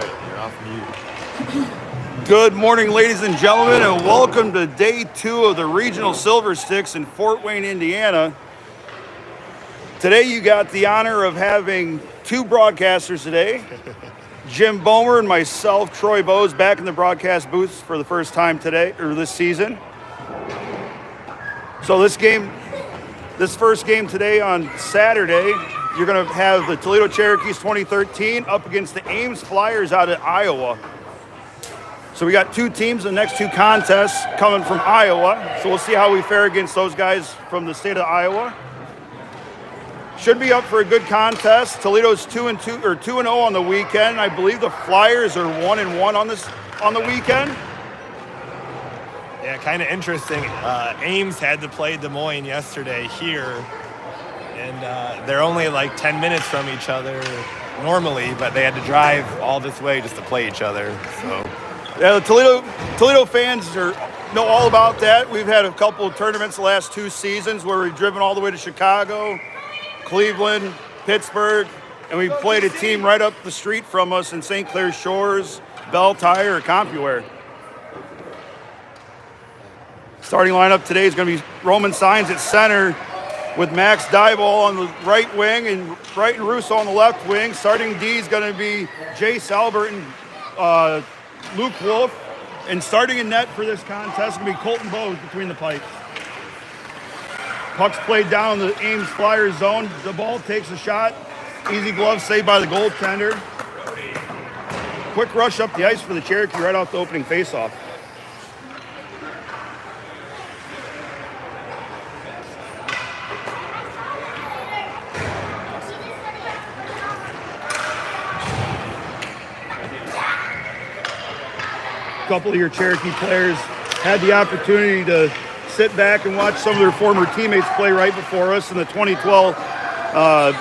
You're off mute. Good morning, ladies and gentlemen, and welcome to day 2 of the Regional Silver Sticks in Fort Wayne, Indiana. Today you got the honor of having 2 broadcasters today. Jim Bomer and myself, Troy Bowes, back in the broadcast booth for the first time today, or this season. So this first game today on Saturday, you're going to have the Toledo Cherokees 2013 up against the Ames Flyers out of Iowa. So we got 2 teams in the next 2 contests coming from Iowa. So we'll see how we fare against those guys from the state of Iowa. Should be up for a good contest. Toledo's 2-2 or 2-0 on the weekend. I believe the Flyers are 1-1 on the weekend. Yeah, kind of interesting. Ames had to play Des Moines yesterday here, and they're only like 10 minutes from each other normally, but they had to drive all this way just to play each other. So yeah, the Toledo fans know all about that. We've had a couple of tournaments the last 2 seasons where we've driven all the way to Chicago, Cleveland, Pittsburgh, and we played a team right up the street from us in St. Clair Shores, Belle Tire, or Compuware. Starting lineup today is going to be Roman Signs at center with Max Dyball on the right wing and Bright and Russo on the left wing. Starting D is going to be Jay Salbert and Luke Wolf. And starting in net for this contest is going to be Colton Bowes between the pipes. Puck's played down in the Ames Flyers zone. The ball takes a shot. Easy glove saved by the goaltender. Quick rush up the ice for the Cherokee right off the opening faceoff. A couple of your Cherokee players had the opportunity to sit back and watch some of their former teammates play right before us in the 2012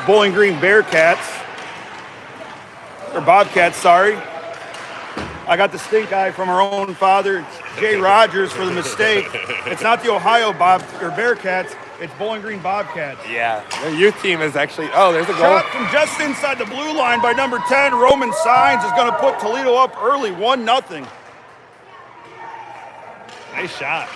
Bowling Green Bearcats, or Bobcats, sorry. I got the stink eye from our own father, Jay Rogers, for the mistake. It's not the Ohio Bearcats, it's Bowling Green Bobcats. yeah, their youth team is actually, there's a goal. Shot from just inside the blue line by number 10, Roman Signs, is going to put Toledo up early, 1-0. Nice shot.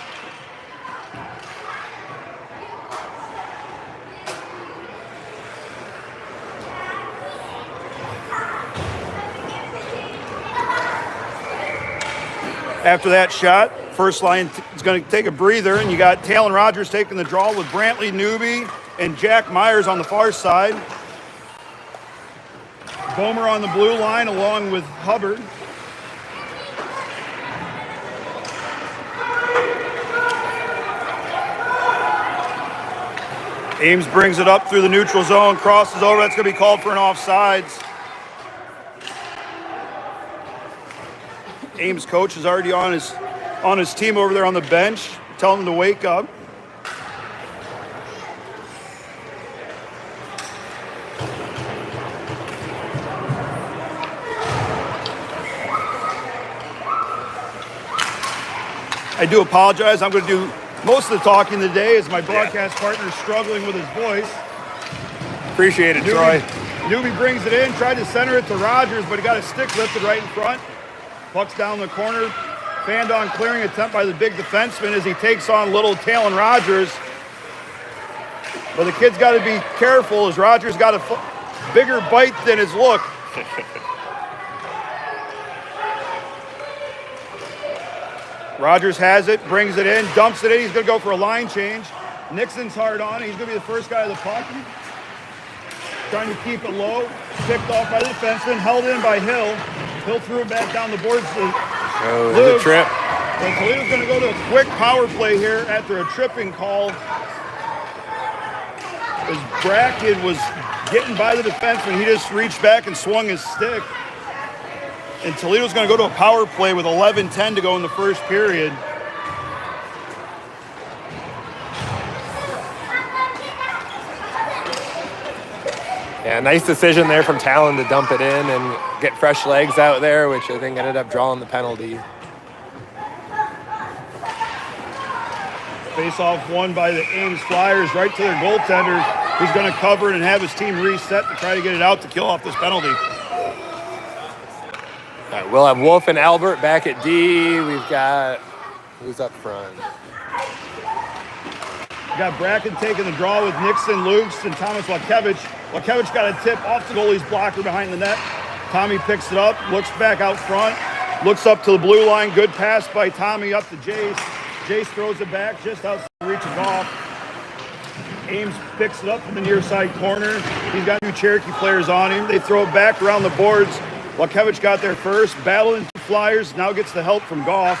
After that shot, first line is going to take a breather, and you got Talon Rogers taking the draw with Brantley Newby and Jack Myers on the far side. Bomer on the blue line along with Hubbard. Ames brings it up through the neutral zone, crosses over. That's going to be called for an offsides. Ames coach is already on his team over there on the bench, telling them to wake up. I do apologize. I'm going to do most of the talking today as my broadcast partner is struggling with his voice. Appreciate it, Troy. Newby brings it in, tried to center it to Rogers, but he got his stick lifted right in front. Puck's down the corner, fanned on clearing attempt by the big defenseman as he takes on little Talon Rogers. But the kid's got to be careful as Rogers got a bigger bite than his look. Rogers has it, brings it in, dumps it in. He's going to go for a line change. Nixon's hard on. He's going to be the first guy to the puck. Trying to keep it low. Picked off by the defenseman, held in by Hill. Hill threw it back down the boards to There's a trip. And Toledo's going to go to a quick power play here after a tripping call. As Bracken was getting by the defenseman, he just reached back and swung his stick. And Toledo's going to go to a power play with 11:10 to go in the first period. Yeah, nice decision there from Talon to dump it in and get fresh legs out there, which I think ended up drawing the penalty. Face-off won by the Ames Flyers right to their goaltender, who's going to cover it and have his team reset to try to get it out to kill off this penalty. All right, we'll have Wolf and Albert back at D. We've got, who's up front? We got Bracken taking the draw with Nixon, Lukes, and Thomas Wakevich. Wakevich got a tip off the goalie's blocker behind the net. Tommy picks it up, looks back out front, looks up to the blue line. Good pass by Tommy up to Jace. Jace throws it back just outside the reach of Goff. Ames picks it up from the near side corner. He's got 2 Cherokee players on him. They throw it back around the boards. Wakevich got there first, battling 2 Flyers, now gets the help from Goff.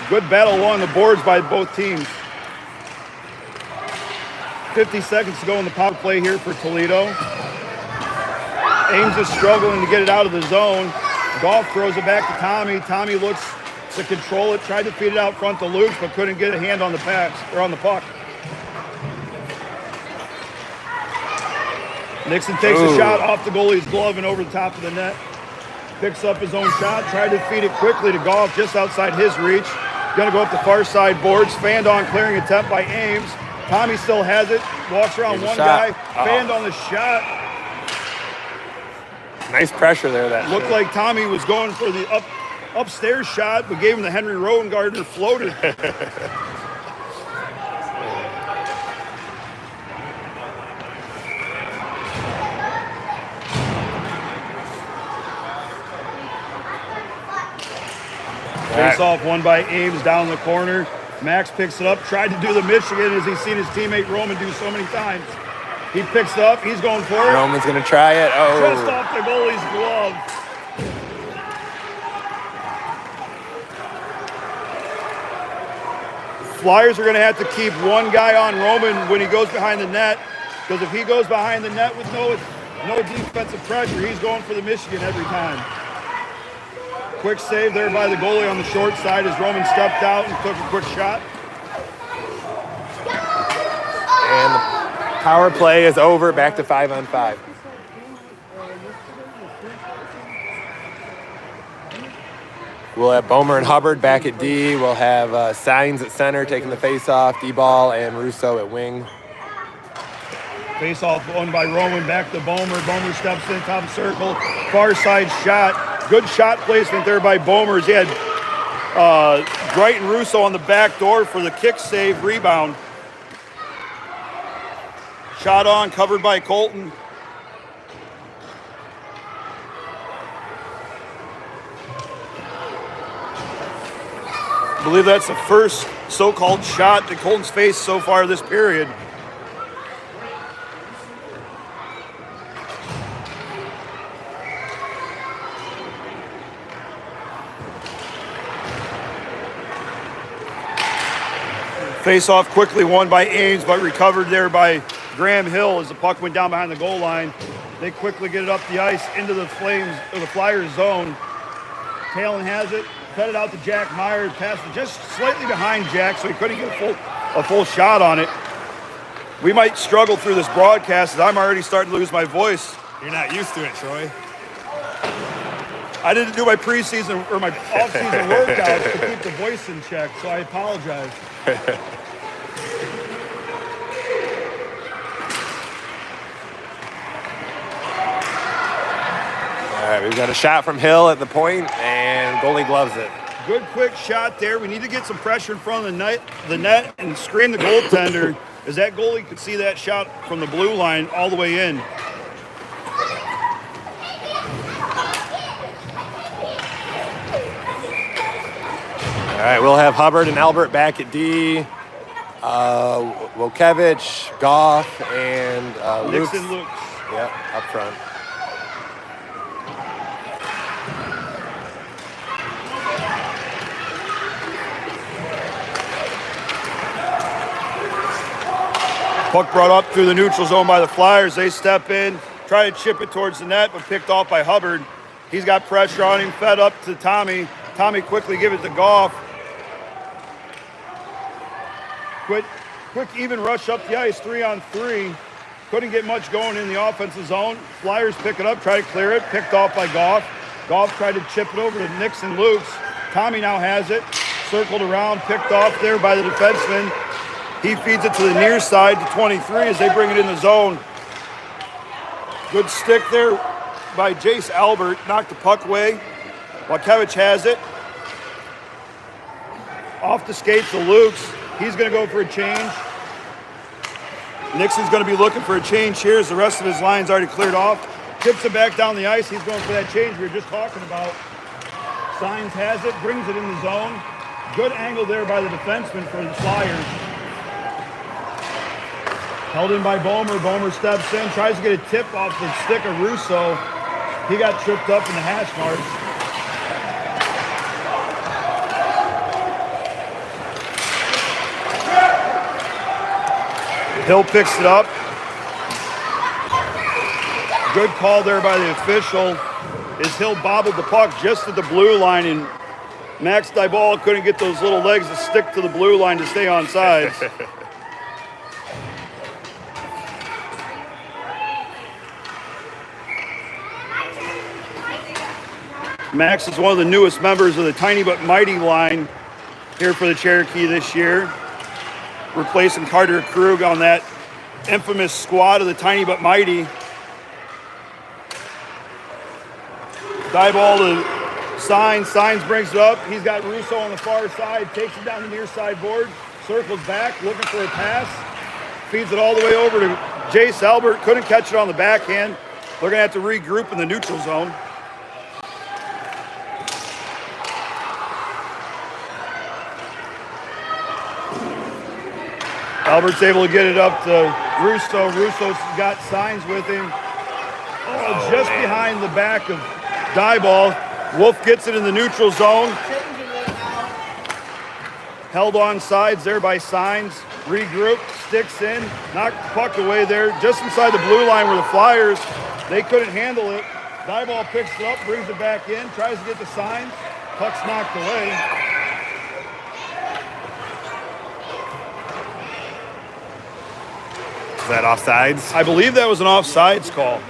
Good battle along the boards by both teams. 50 seconds to go in the power play here for Toledo. Ames is struggling to get it out of the zone. Goff throws it back to Tommy. Tommy looks to control it, tried to feed it out front to Luke, but couldn't get a hand on the pass or on the puck. Nixon takes a shot off the goalie's glove and over the top of the net. Picks up his own shot, tried to feed it quickly to Goff just outside his reach. Gonna go up the far side boards. Fanned on clearing attempt by Ames. Tommy still has it. Walks around one guy. Fanned on the shot. Nice pressure there. That looked like Tommy was going for the upstairs shot, but gave him the Henry Rodengartner floater. Face off won by Ames down the corner. Max picks it up, tried to do the Michigan as he's seen his teammate Roman do so many times. He picks it up, he's going for it. Roman's going to try it. Oh. Just off the goalie's glove. Flyers are going to have to keep one guy on Roman when he goes behind the net, because if he goes behind the net with no defensive pressure, he's going for the Michigan every time. Quick save there by the goalie on the short side as Roman stepped out and took a quick shot. And the power play is over, back to 5-on-5. We'll have Bomer and Hubbard back at D. We'll have Signs at center taking the face-off, D-ball, and Russo at wing. Face-off won by Roman, back to Bomer. Bomer steps in, top circle, far side shot. Good shot placement there by Bomer. He had Bright and Russo on the back door for the kick save rebound. Shot on, covered by Colton. I believe that's the first so-called shot that Colton's faced so far this period. Face-off quickly won by Ames, but recovered there by Graham Hill as the puck went down behind the goal line. They quickly get it up the ice into the Flames or the Flyers zone. Talon has it, cut it out to Jack Meyer, passed it just slightly behind Jack, so he couldn't get a full shot on it. We might struggle through this broadcast as I'm already starting to lose my voice. You're not used to it, Troy. I didn't do my preseason or my off-season workouts to keep the voice in check, so I apologize. All right, we've got a shot from Hill at the point, and goalie gloves it. Good quick shot there. We need to get some pressure in front of the net and screen the goaltender, as that goalie could see that shot from the blue line all the way in. All right, we'll have Hubbard and Albert back at D. Wokevich, Goff, and Nixon Lukes. Yep, up front. Puck brought up through the neutral zone by the Flyers. They step in, try to chip it towards the net, but picked off by Hubbard. He's got pressure on him, fed up to Tommy. Tommy quickly give it to Goff. Quick even rush up the ice, 3-on-3. Couldn't get much going in the offensive zone. Flyers pick it up, try to clear it, picked off by Goff. Goff tried to chip it over to Nixon Lukes. Tommy now has it, circled around, picked off there by the defenseman. He feeds it to the near side to 23 as they bring it in the zone. Good stick there by Jace Albert, knocked the puck away. Wakevich has it. Off the skates to Lukes. He's going to go for a change. Nixon's going to be looking for a change here as the rest of his line's already cleared off. Tips it back down the ice. He's going for that change we were just talking about. Signs has it, brings it in the zone. Good angle there by the defenseman for the Flyers. Held in by Bomer. Bomer steps in, tries to get a tip off the stick of Russo. He got tripped up in the hash marks. Hill picks it up. Good call there by the official as Hill bobbled the puck just at the blue line, and Max Dyball couldn't get those little legs to stick to the blue line to stay on sides. Max is one of the newest members of the Tiny But Mighty line here for the Cherokee this year, replacing Carter Krug on that infamous squad of the Tiny But Mighty. Dyball to Signs. Signs brings it up. He's got Russo on the far side, takes it down the near side board, circles back, looking for a pass, feeds it all the way over to Jace Albert. Couldn't catch it on the backhand. They're going to have to regroup in the neutral zone. Albert's able to get it up to Russo. Russo's got Signs with him. Oh, just man. Behind the back of Dyball. Wolf gets it in the neutral zone. Held on sides there by Signs. Regroup, sticks in, knocked the puck away there just inside the blue line where the Flyers, they couldn't handle it. Dyball picks it up, brings it back in, tries to get the Signs. Puck's knocked away. Is that offsides? I believe that was an offsides call.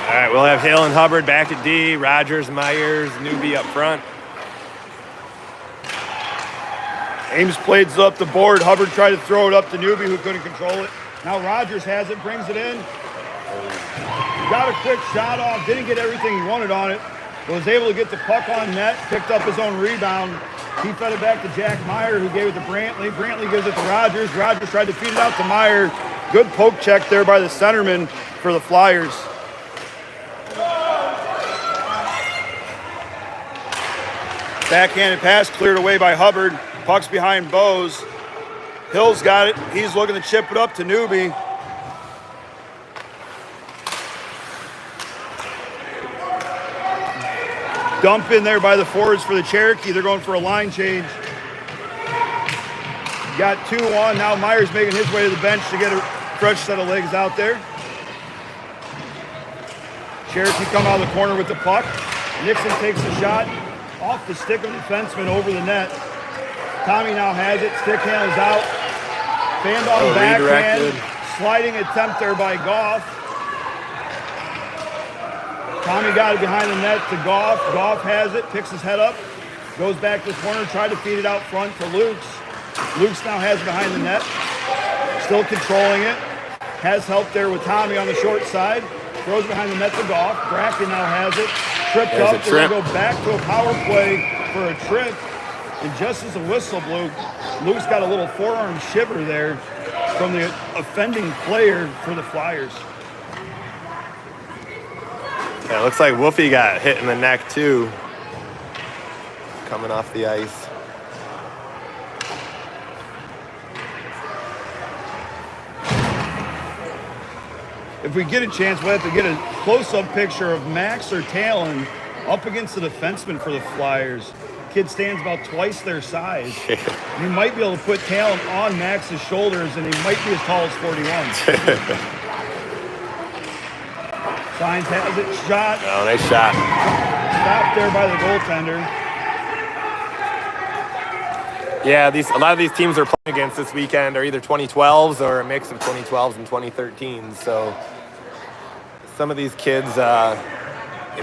All right, we'll have Hale and Hubbard back at D, Rogers, Myers, Newby up front. Ames plays up the board. Hubbard tried to throw it up to Newby, who couldn't control it. Now Rogers has it, brings it in. Got a quick shot off, didn't get everything he wanted on it. Was able to get the puck on net, picked up his own rebound. He fed it back to Jack Meyer, who gave it to Brantley. Brantley gives it to Rogers. Rogers tried to feed it out to Meyer. Good poke check there by the centerman for the Flyers. Backhanded pass cleared away by Hubbard. Puck's behind Bose. Hill's got it. He's looking to chip it up to Newby. Dump in there by the forwards for the Cherokee. They're going for a line change. Got 2 on. Now Myers making his way to the bench to get a fresh set of legs out there. Cherokee come out of the corner with the puck. Nixon takes the shot off the stick of the defenseman over the net. Tommy now has it. Stick handles out. Fanned on backhand. Sliding attempt there by Goff. Tommy got it behind the net to Goff. Goff has it. Picks his head up. Goes back to the corner. Tried to feed it out front to Lukes. Lukes now has it behind the net. Still controlling it. Has help there with Tommy on the short side. Throws behind the net to Goff. Bracken now has it. Tripped There's up. They're going to go back to a power play for a trip. And just as the whistle blew, Luke's got a little forearm shiver there from the offending player for the Flyers. Yeah, it looks like Wolfie got hit in the neck too, coming off the ice. If we get a chance, we'll have to get a close-up picture of Max or Talon up against the defenseman for the Flyers. Kid stands about twice their size. You might be able to put Talon on Max's shoulders, and he might be as tall as 41. Signs has it, shot. Oh, nice shot. Stopped there by the goaltender. Yeah, a lot of these teams are playing against this weekend are either 2012s or a mix of 2012s and 2013s. So some of these kids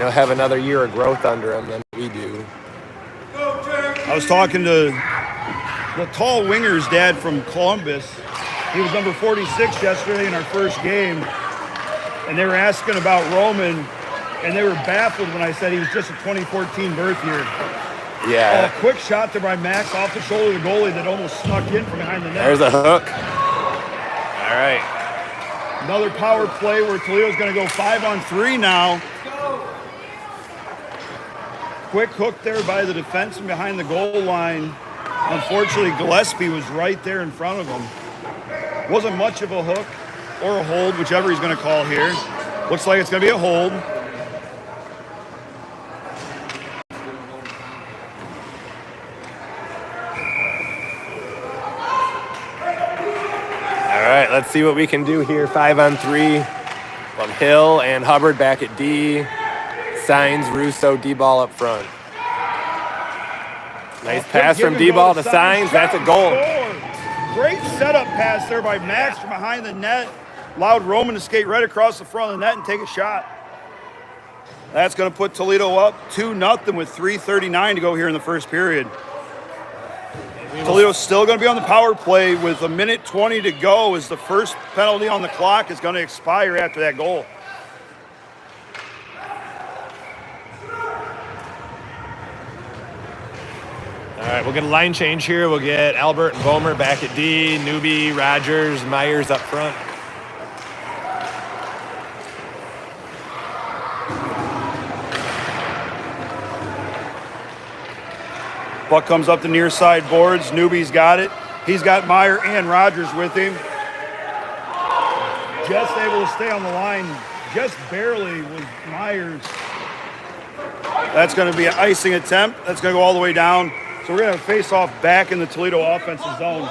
have another year of growth under them than we do. I was talking to the tall winger's dad from Columbus. He was number 46 yesterday in our first game, and they were asking about Roman, and they were baffled when I said he was just a 2014 birth year. Yeah. A quick shot there by Max off the shoulder of the goalie that almost snuck in from behind the net. There's a hook. All right. Another power play where Toledo's going to go 5-on-3 now. Quick hook there by the defenseman behind the goal line. Unfortunately, Gillespie was right there in front of him. Wasn't much of a hook or a hold, whichever he's going to call here. Looks like it's going to be a hold. All right, let's see what we can do here. 5-on-3 from Hill and Hubbard back at D. Signs, Russo, D-ball up front. Nice pass from D-ball to Signs. That's a goal. Great setup pass there by Max from behind the net. Allowed Roman to skate right across the front of the net and take a shot. That's going to put Toledo up 2-0 with 3:39 to go here in the first period. Toledo's still going to be on the power play with 1:20 to go as the first penalty on the clock is going to expire after that goal. All right, we'll get a line change here. We'll get Albert and Bomer back at D, Newby, Rogers, Myers up front. Puck comes up the near side boards. Newby's got it. He's got Meyer and Rogers with him. Just able to stay on the line, just barely with Myers. That's going to be an icing attempt. That's going to go all the way down. So we're going to have a face-off back in the Toledo offensive zone.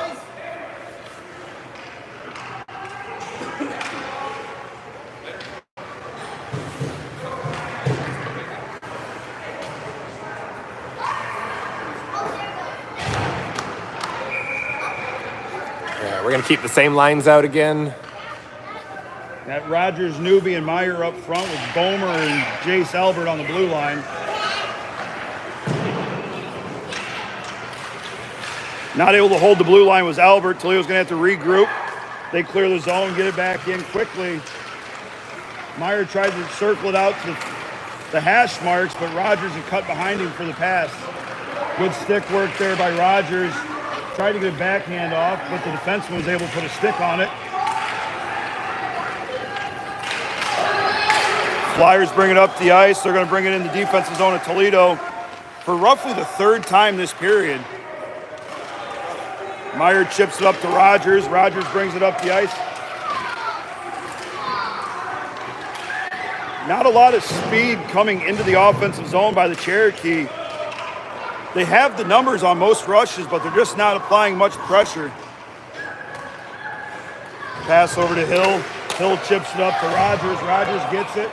Yeah, we're going to keep the same lines out again. That Rogers, Newby, and Meyer up front with Bomer and Jace Albert on the blue line. Not able to hold the blue line was Albert. Toledo's going to have to regroup. They clear the zone, get it back in quickly. Meyer tried to circle it out to the hash marks, but Rogers had cut behind him for the pass. Good stick work there by Rogers. Tried to get a backhand off, but the defenseman was able to put a stick on it. Flyers bring it up the ice. They're going to bring it in the defensive zone of Toledo for roughly the third time this period. Meyer chips it up to Rogers. Rogers brings it up the ice. Not a lot of speed coming into the offensive zone by the Cherokee. They have the numbers on most rushes, but they're just not applying much pressure. Pass over to Hill. Hill chips it up to Rogers. Rogers gets it.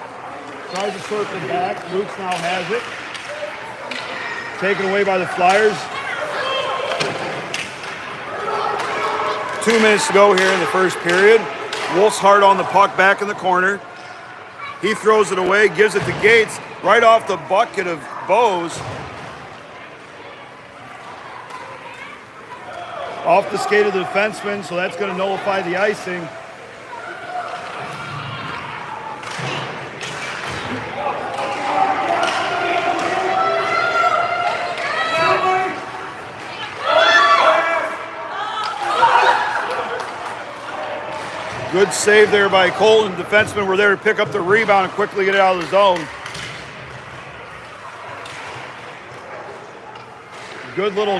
Tries to circle back. Lukes now has it. Taken away by the Flyers. 2 minutes to go here in the first period. Wolf's hard on the puck back in the corner. He throws it away, gives it to Gates, right off the bucket of Bose. Off the skate of the defenseman, so that's going to nullify the icing. Good save there by Colton. Defensemen were there to pick up the rebound and quickly get it out of the zone. Good little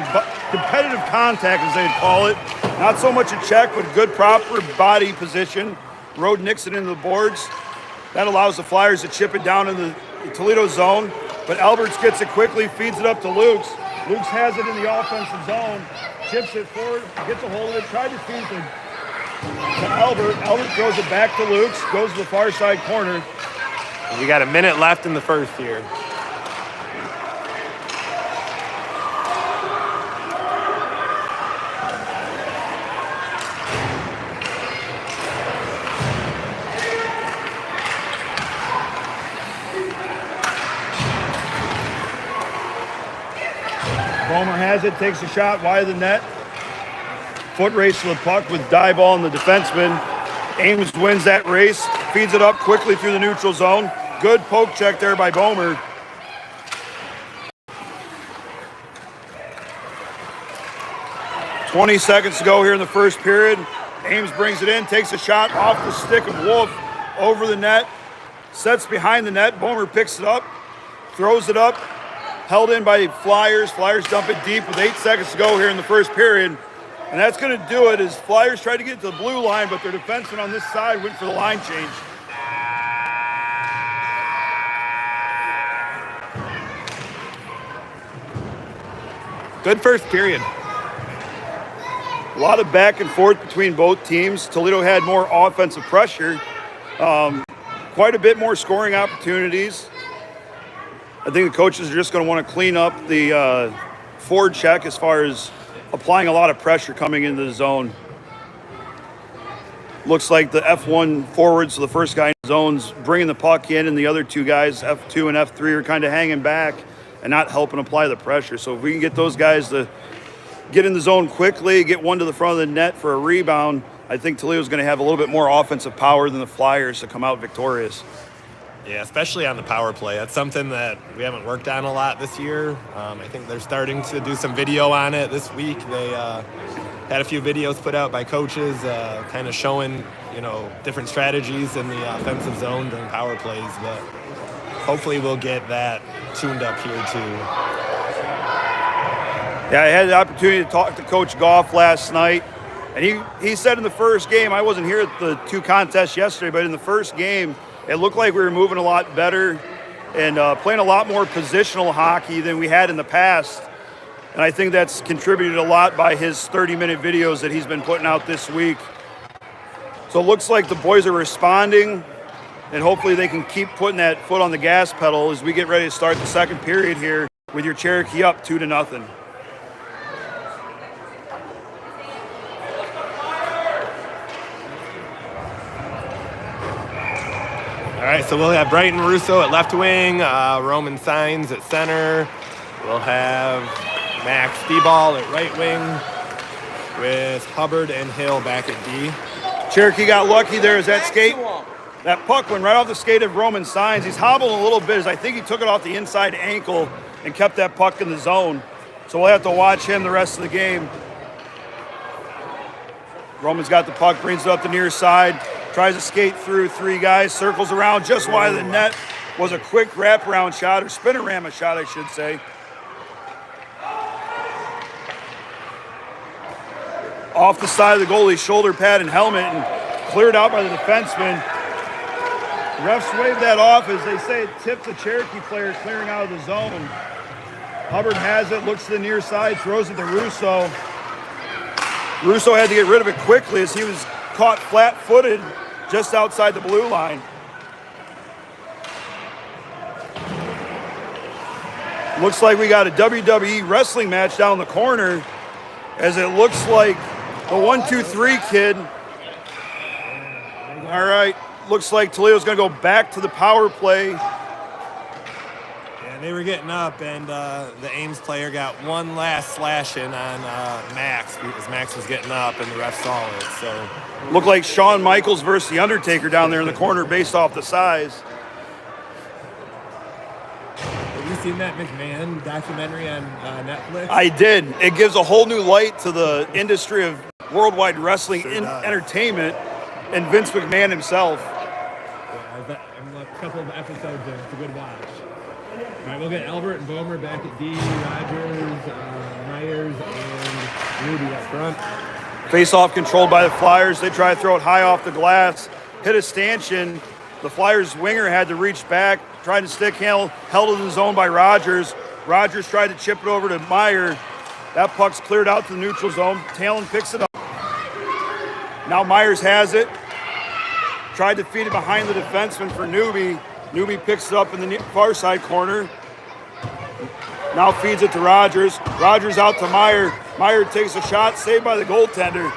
competitive contact, as they'd call it. Not so much a check, but good proper body position. Rode Nixon into the boards. That allows the Flyers to chip it down in the Toledo zone. But Alberts gets it quickly, feeds it up to Lukes. Lukes has it in the offensive zone. Chips it forward, gets a hold of it, tried to feed it to Albert. Albert throws it back to Lukes, goes to the far side corner. We got a minute left in the first here. Bomer has it, takes a shot wide of the net. Foot race to the puck with die ball in the defenseman. Ames wins that race, feeds it up quickly through the neutral zone. Good poke check there by Bomer. "20 seconds to go here in the first period. Ames brings it in, takes a shot off the stick of Wolf over the net, sets behind the net. Bomer picks it up, throws it up, held in by Flyers. Flyers dump it deep with 8 seconds to go here in the first period. And that's going to do it as Flyers tried to get to the blue line, but their defenseman on this side went for the line change. Good first period. A lot of back and forth between both teams. Toledo had more offensive pressure, quite a bit more scoring opportunities. I think the coaches are just going to want to clean up the forward check as far as applying a lot of pressure coming into the zone. Looks like the F1 forwards, so the first guy in the zone's bringing the puck in, and the other two guys, F2 and F3, are kind of hanging back and not helping apply the pressure. So if we can get those guys to get in the zone quickly, get one to the front of the net for a rebound, I think Toledo's going to have a little bit more offensive power than the Flyers to come out victorious. Yeah, especially on the power play. That's something that we haven't worked on a lot this year. I think they're starting to do some video on it this week. They had a few videos put out by coaches kind of showing, different strategies in the offensive zone during power plays. But hopefully we'll get that tuned up here too. Yeah, I had the opportunity to talk to Coach Goff last night, and he said in the first game, I wasn't here at the two contests yesterday, but in the first game, it looked like we were moving a lot better and playing a lot more positional hockey than we had in the past. And I think that's contributed a lot by his 30-minute videos that he's been putting out this week. So it looks like the boys are responding, and hopefully they can keep putting that foot on the gas pedal as we get ready to start the second period here with your Cherokee up 2-0. All right, so we'll have Brighton Russo at left wing, Roman Signs at center. We'll have Max Steeball at right wing with Hubbard and Hill back at D. Cherokee got lucky there as that skate. That puck went right off the skate of Roman Signs. He's hobbling a little bit as I think he took it off the inside ankle and kept that puck in the zone. So we'll have to watch him the rest of the game. Roman's got the puck, brings it up the near side. Tries to skate through three guys, circles around just wide of the net. Was a quick wraparound shot, or spinorama shot, I should say. Off the side of the goalie's shoulder pad and helmet and cleared out by the defenseman. Refs waved that off as they say it tipped the Cherokee player clearing out of the zone. Hubbard has it, looks to the near side, throws it to Russo. Russo had to get rid of it quickly as he was caught flat-footed just outside the blue line. Looks like we got a WWE wrestling match down the corner as it looks like the 1-2-3 kid. All right, looks like Toledo's going to go back to the power play. Yeah, they were getting up, and the Ames player got one last slash in on Max because Max was getting up, and the ref saw it. So looked like Shawn Michaels versus The Undertaker down there in the corner based off the size. Have you seen that McMahon documentary on Netflix? I did. It gives a whole new light to the industry of worldwide wrestling entertainment and Vince McMahon himself. Yeah, I'm a couple of episodes in. It's a good watch. All right, we'll get Albert and Bomer back at D, Rogers, Myers, and Ruby up front. Face-off controlled by the Flyers. They try to throw it high off the glass. Hit a stanchion. The Flyers winger had to reach back, tried to stick handle, held in the zone by Rogers. Rogers tried to chip it over to Meyer. That puck's cleared out to the neutral zone. Talon picks it up. Now Myers has it. Tried to feed it behind the defenseman for Newby. Newby picks it up in the far side corner. Now feeds it to Rogers. Rogers out to Meyer. Meyer takes a shot, saved by the goaltender.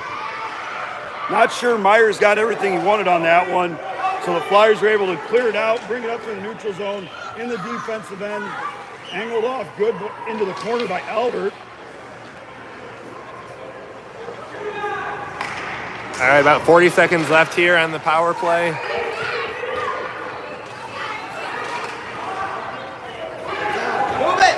Not sure Myers got everything he wanted on that one. So the Flyers were able to clear it out, bring it up to the neutral zone in the defensive end. Angled off, good into the corner by Albert. All right, about 40 seconds left here on the power play. Move it!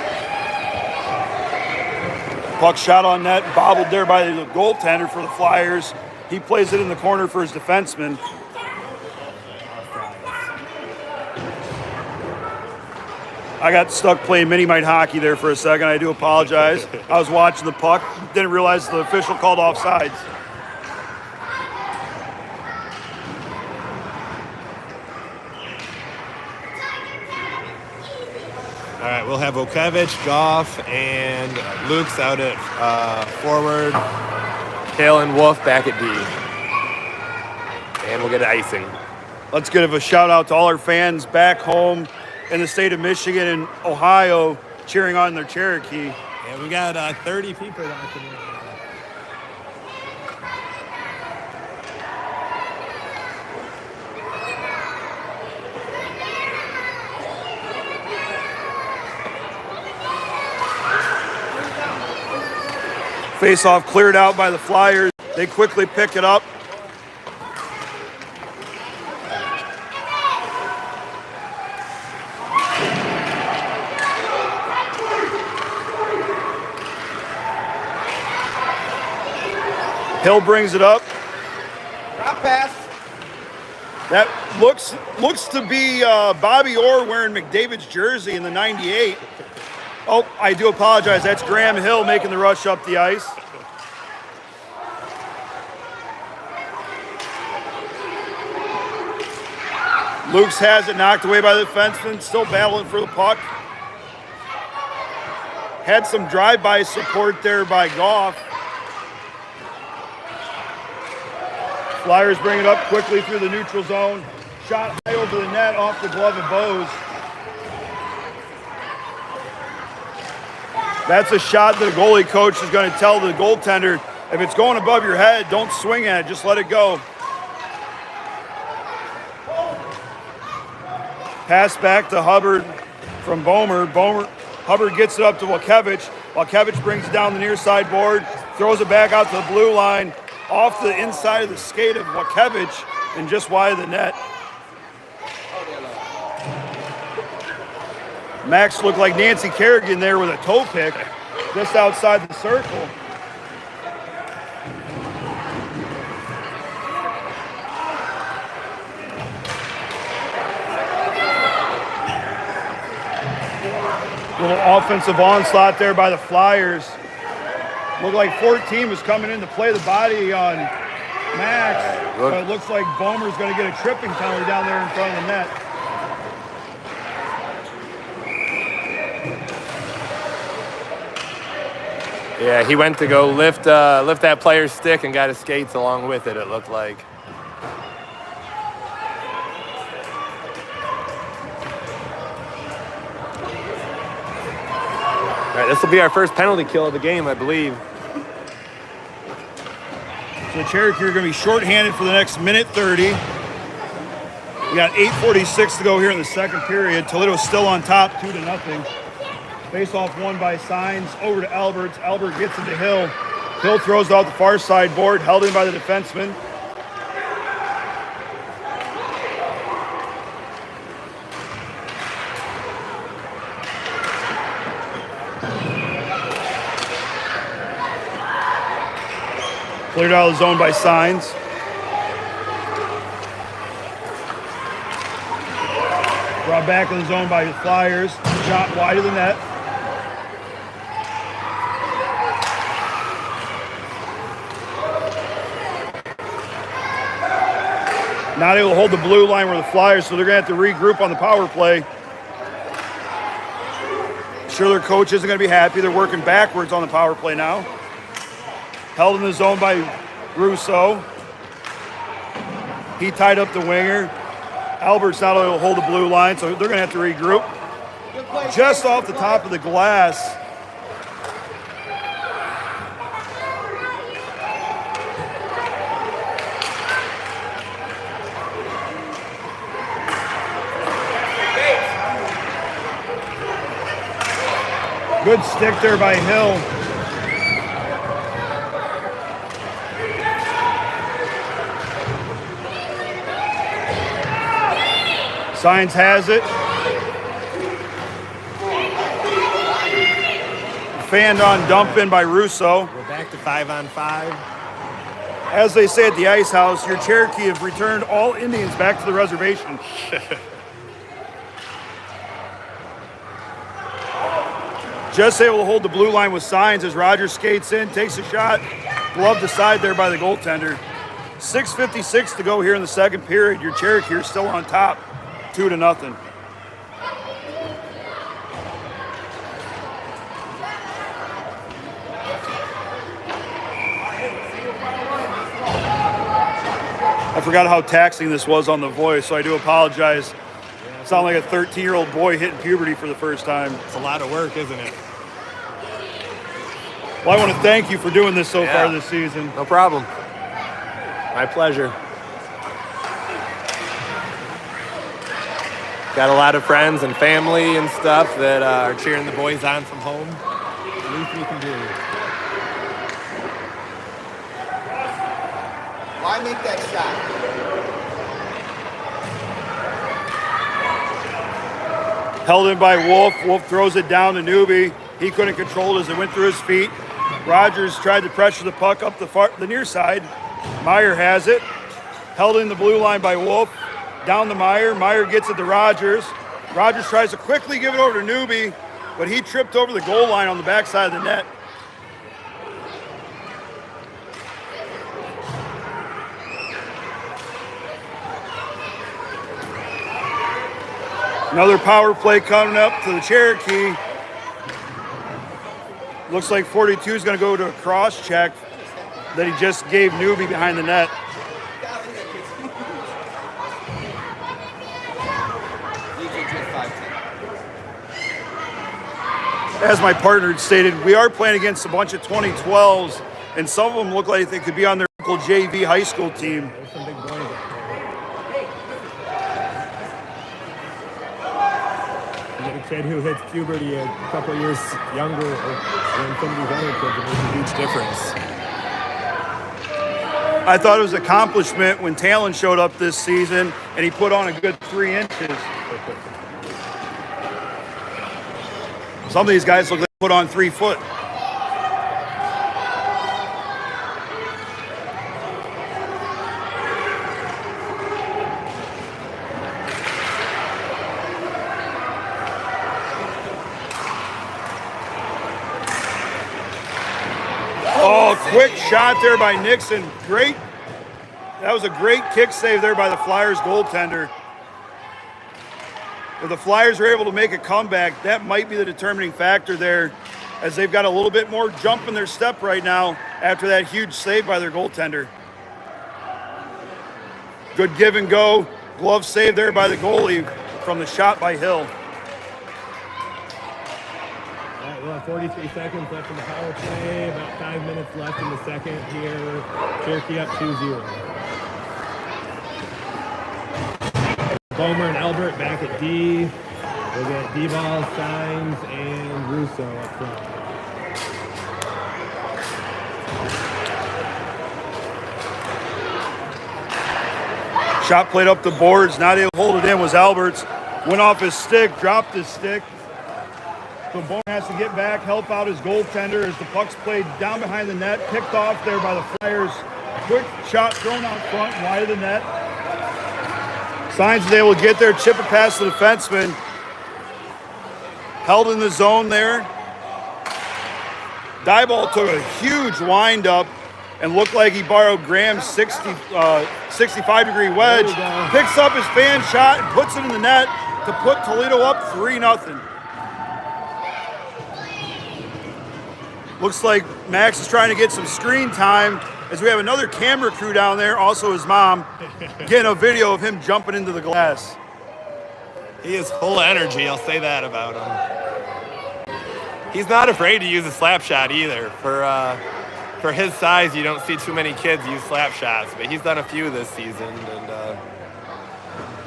Puck shot on net, bobbled there by the goaltender for the Flyers. He plays it in the corner for his defenseman. I got stuck playing mini-mite hockey there for a second. I do apologize. I was watching the puck, didn't realize the official called offsides. All right, we'll have Okevich, Goff, and Luke's out at forward. Hill and Wolf back at D. And we'll get icing. Let's give a shout out to all our fans back home in the state of Michigan and Ohio cheering on their Cherokee. Yeah, we got 30 people watching. Face-off cleared out by the Flyers. They quickly pick it up. Hill brings it up. Drop pass. That looks to be Bobby Orr wearing McDavid's jersey in the 98. Oh, I do apologize. That's Graham Hill making the rush up the ice. Luke's has it knocked away by the defenseman, still battling for the puck. Had some drive-by support there by Goff. Flyers bring it up quickly through the neutral zone. Shot high over the net off the glove of Bose. That's a shot that the goalie coach is going to tell the goaltender, if it's going above your head, don't swing at it, just let it go. Pass back to Hubbard from Bomer. Hubbard gets it up to Wakevich. Wakevich brings it down the near side board, throws it back out to the blue line, off the inside of the skate of Wakevich and just wide of the net. Max looked like Nancy Kerrigan there with a toe pick just outside the circle. Little offensive onslaught there by the Flyers. Looked like 14 was coming in to play the body on Max, but it looks like Bomer's going to get a tripping penalty down there in front of the net. Yeah, he went to go lift that player's stick and got his skates along with it, it looked like. All right, this will be our first penalty kill of the game, I believe. So the Cherokee are going to be shorthanded for the next minute 30. We got 8:46 to go here in the second period. Toledo's still on top, 2-0. Face-off won by Signs, over to Alberts. Albert gets it to Hill. Hill throws it out the far side board, held in by the defenseman. Cleared out of the zone by Signs. Brought back in the zone by the Flyers. Shot wide of the net. Not able to hold the blue line where the Flyers, so they're going to have to regroup on the power play. Sure, their coach isn't going to be happy. They're working backwards on the power play now. Held in the zone by Rousseau. He tied up the winger. Albert's not able to hold the blue line, so they're going to have to regroup. Just off the top of the glass. Good stick there by Hill. Signs has it. Fanned on dump in by Russo. We're back to 5-on-5. As they say at the Ice House, your Cherokee have returned all Indians back to the reservation. Just able to hold the blue line with Signs as Rogers skates in, takes a shot. Glove to side there by the goaltender. 6:56 to go here in the second period. Your Cherokee are still on top, 2-0. I forgot how taxing this was on the voice, so I do apologize. Sound like a 13-year-old boy hitting puberty for the first time. It's a lot of work, isn't it? Well, I want to thank you for doing this so far this season. No problem. My pleasure. Got a lot of friends and family and stuff that are cheering the boys on from home. The least we can do. Why make that shot? Held in by Wolf. Wolf throws it down to Newby. He couldn't control it as it went through his feet. Rogers tried to pressure the puck up the near side. Meyer has it. Held in the blue line by Wolf. Down to Meyer. Meyer gets it to Rogers. Rogers tries to quickly give it over to Newby, but he tripped over the goal line on the backside of the net. Another power play coming up to the Cherokee. Looks like 42 is going to go to a cross check that he just gave Newby behind the net. As my partner stated, we are playing against a bunch of 2012s, and some of them look like they could be on their local JV high school team. There's some big boys up there. A kid who hits puberty a couple of years younger than some of these other kids, it makes a huge difference. I thought it was an accomplishment when Talon showed up this season and he put on a good 3 inches. Some of these guys look like they put on 3 foot. Oh, quick shot there by Nixon. Great. That was a great kick save there by the Flyers goaltender. If the Flyers are able to make a comeback, that might be the determining factor there, as they've got a little bit more jump in their step right now after that huge save by their goaltender. Good give and go. Glove save there by the goalie from the shot by Hill. All right, we'll have 43 seconds left in the power play. About 5 minutes left in the second here. Cherokee up 2-0. Bomer and Albert back at D. We'll get D-ball, Signs, and Russo up front. Shot played up the boards, not able to hold it in was Alberts. Went off his stick, dropped his stick. So Bomer has to get back, help out his goaltender as the puck's played down behind the net, picked off there by the Flyers. Quick shot thrown out front, wide of the net. Signs is able to get there, chip it past the defenseman. Held in the zone there. Diebold took a huge wind-up and looked like he borrowed Graham's 65-degree wedge. Picks up his fan shot and puts it in the net to put Toledo up 3-0. Looks like Max is trying to get some screen time as we have another camera crew down there, also his mom, getting a video of him jumping into the glass. He is full of energy, I'll say that about him. He's not afraid to use a slap shot either. For his size, you don't see too many kids use slap shots, but he's done a few this season. And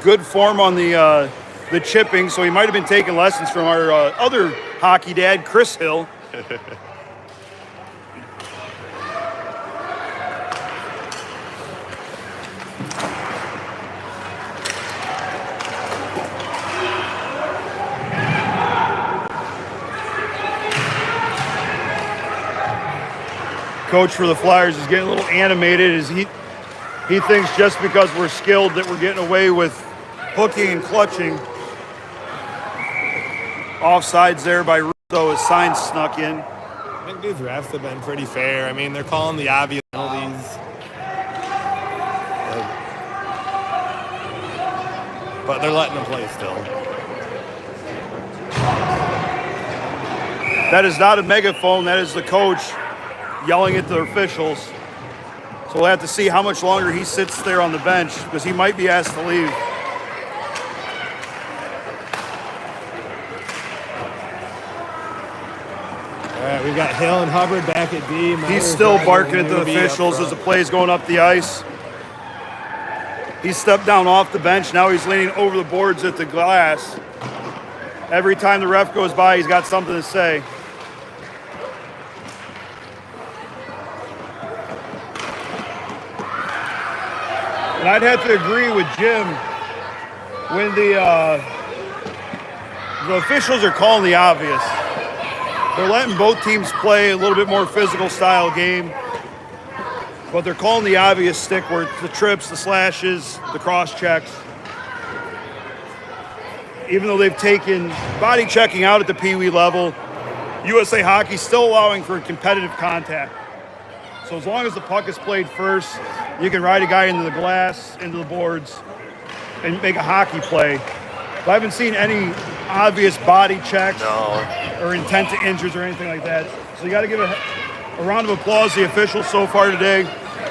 good form on the the chipping, so he might have been taking lessons from our other hockey dad, Chris Hill. Coach for the Flyers is getting a little animated as he thinks just because we're skilled that we're getting away with hooking and clutching. Offsides there by Russo as signs snuck in. I think these refs have been pretty fair. I mean, they're calling the obvious penalties. But they're letting them play still. That is not a megaphone. That is the coach yelling at the officials. So we'll have to see how much longer he sits there on the bench because he might be asked to leave. All right, we've got Hill and Hubbard back at D. He's still barking at the officials as the play's going up the ice. He stepped down off the bench. Now he's leaning over the boards at the glass. Every time the ref goes by, he's got something to say. And I'd have to agree with Jim when the officials are calling the obvious. They're letting both teams play a little bit more physical style game, but they're calling the obvious stick where it's the trips, the slashes, the cross checks. Even though they've taken body checking out at the Pee Wee level, USA Hockey's still allowing for competitive contact. So as long as the puck is played first, you can ride a guy into the glass, into the boards, and make a hockey play. But I haven't seen any obvious body checks or intent to injures or anything like that. So you got to give a round of applause to the officials so far today,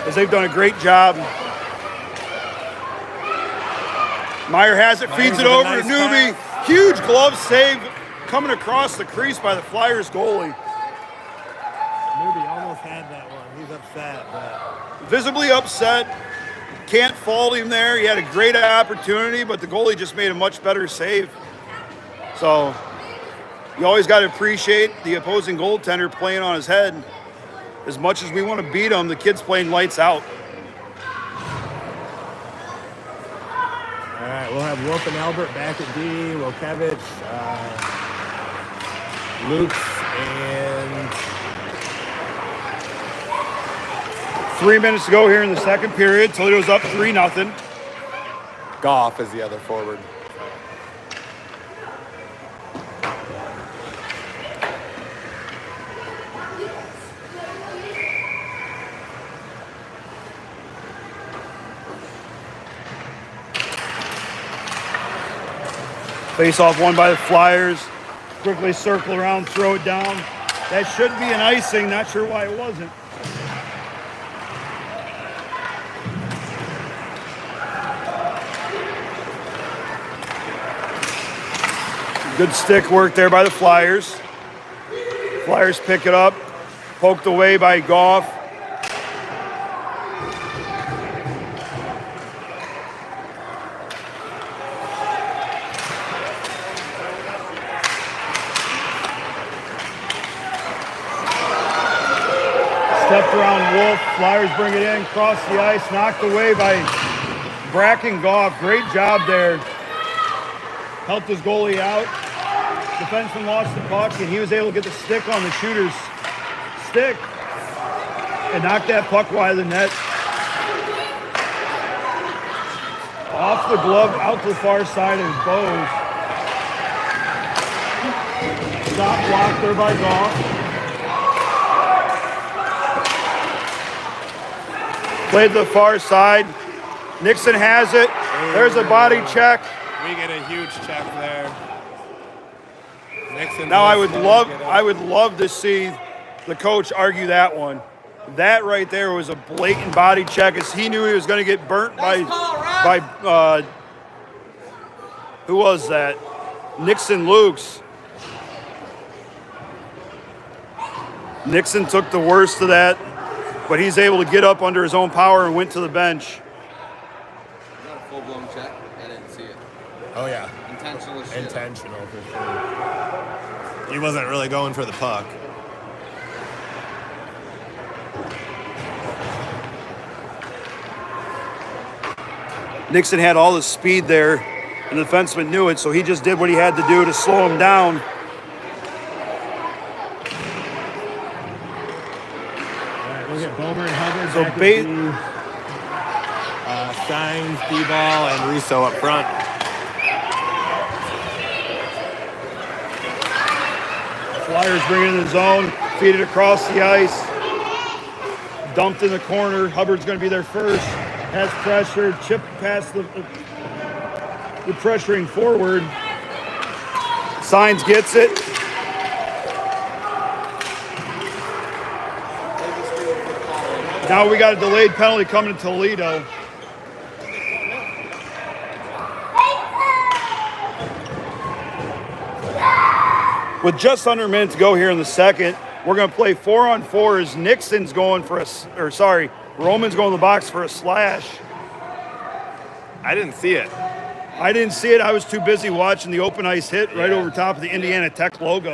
as they've done a great job. Meyer has it, feeds it over to Newby. Huge glove save coming across the crease by the Flyers goalie. Newby almost had that one. He's upset, but Visibly upset. Can't fault him there. He had a great opportunity, but the goalie just made a much better save. So you always got to appreciate the opposing goaltender playing on his head. As much as we want to beat him, the kid's playing lights out. all right, we'll have Wolf and Albert back at D. Wilkevich, Luke's, and 3 minutes to go here in the second period. Toledo's up 3-0. Goff is the other forward. Face-off won by the Flyers. Quickly circle around, throw it down. That should be an icing. Not sure why it wasn't. Good stick work there by the Flyers. Flyers pick it up. Poked away by Goff. Stepped around Wolf. Flyers bring it in, cross the ice, knocked away by Bracken Goff. Great job there. Helped his goalie out. Defenseman lost the puck, and he was able to get the stick on the shooter's stick and knock that puck wide of the net. Off the glove, out to the far side of Bose. Stop block there by Goff. Played to the far side. Nixon has it. There's a body check. We get a huge check there. Nixon Now I would love to see the coach argue that one. That right there was a blatant body check, as he knew he was going to get burnt by who was that? Nixon Lukes. Nixon took the worst of that, but he's able to get up under his own power and went to the bench. Not a full-blown check. I didn't see it. Oh, yeah. Intentionally intentional for sure. He wasn't really going for the puck. Nixon had all the speed there, and the defenseman knew it, so he just did what he had to do to slow him down. All right, we'll get Bomer and Hubbard. So Steins, D-ball, and Russo up front. Flyers bring it in the zone, feed it across the ice, dumped in the corner. Hubbard's going to be there first. Has pressure, chip past the pressuring forward. Signs gets it. Now we got a delayed penalty coming to Toledo. With just under a minute to go here in the second, we're going to play 4-on-4 as Nixon's going for Roman's going to the box for a slash. I didn't see it. I didn't see it. I was too busy watching the open ice hit right over top of the Indiana Tech logo.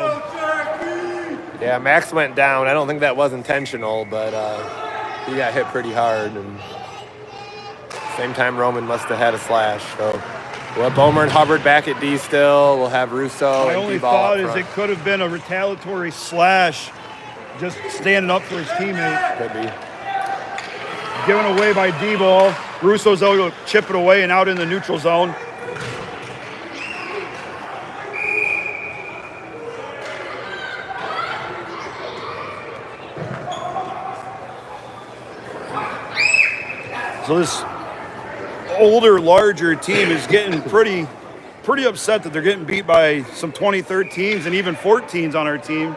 Yeah, Max went down. I don't think that was intentional, but he got hit pretty hard. And same time, Roman must have had a slash. So we'll have Bomer and Hubbard back at D still. We'll have Russo My and only D-ball thought up is front. it could have been a retaliatory slash, just standing up for his teammate. Could be. Given away by D-ball. Russo's able to chip it away and out in the neutral zone. So this older, larger team is getting pretty upset that they're getting beat by some 2013s and even 14s on our team.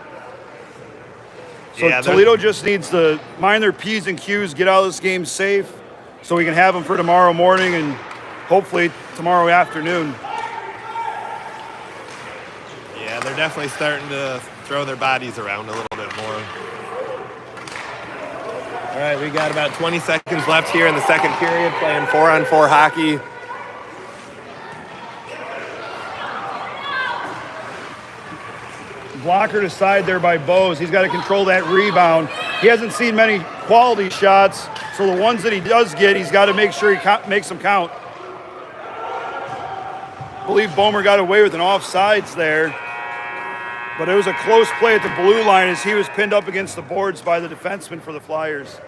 So Yeah, Toledo just needs to mind their P's and Q's, get out of this game safe, so we can have them for tomorrow morning and hopefully tomorrow afternoon. Yeah, they're definitely starting to throw their bodies around a little bit more. All right, we got about 20 seconds left here in the second period, playing 4-on-4 hockey. Blocker to side there by Bose. He's got to control that rebound. He hasn't seen many quality shots, so the ones that he does get, he's got to make sure he makes them count. I believe Bomer got away with an offsides there, but it was a close play at the blue line as he was pinned up against the boards by the defenseman for the Flyers.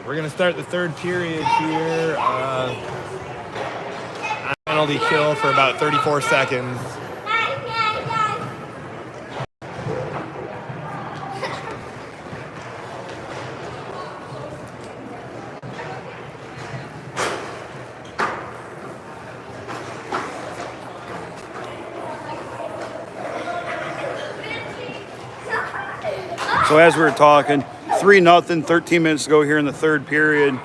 We're going to start the third period here. Penalty kill for about 34 seconds. So as we were talking, 3-0, 13 minutes to go here in the third period.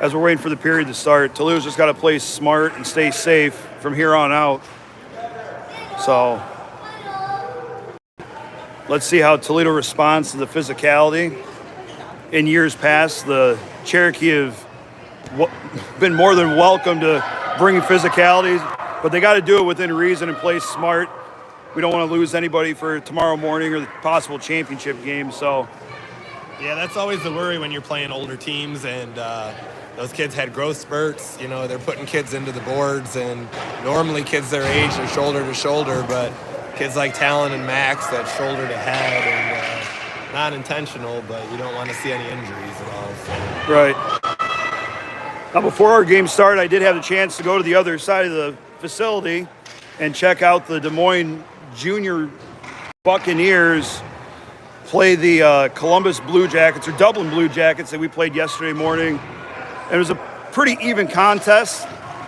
As we're waiting for the period to start, Toledo's just got to play smart and stay safe from here on out. So let's see how Toledo responds to the physicality. In years past, the Cherokee have been more than welcome to bringing physicality, but they got to do it within reason and play smart. We don't want to lose anybody for tomorrow morning or the possible championship game. So Yeah, that's always the worry when you're playing older teams, and those kids had growth spurts. You know, they're putting kids into the boards, and normally kids their age are shoulder to shoulder, but kids like Talon and Max, that shoulder to head, and not intentional, but you don't want to see any injuries at all. So. Right. Now, before our game started, I did have the chance to go to the other side of the facility and check out the Des Moines Junior Buccaneers play the Columbus Blue Jackets, or Dublin Blue Jackets, that we played yesterday morning. And it was a pretty even contest.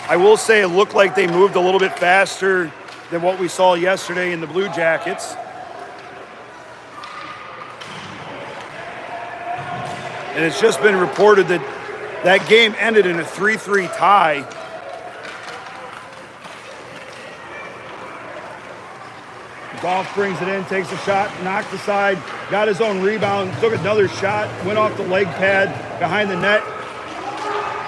I will say it looked like they moved a little bit faster than what we saw yesterday in the Blue Jackets. And it's just been reported that that game ended in a 3-3 tie. Goff brings it in, takes a shot, knocked aside, got his own rebound, took another shot, went off the leg pad behind the net.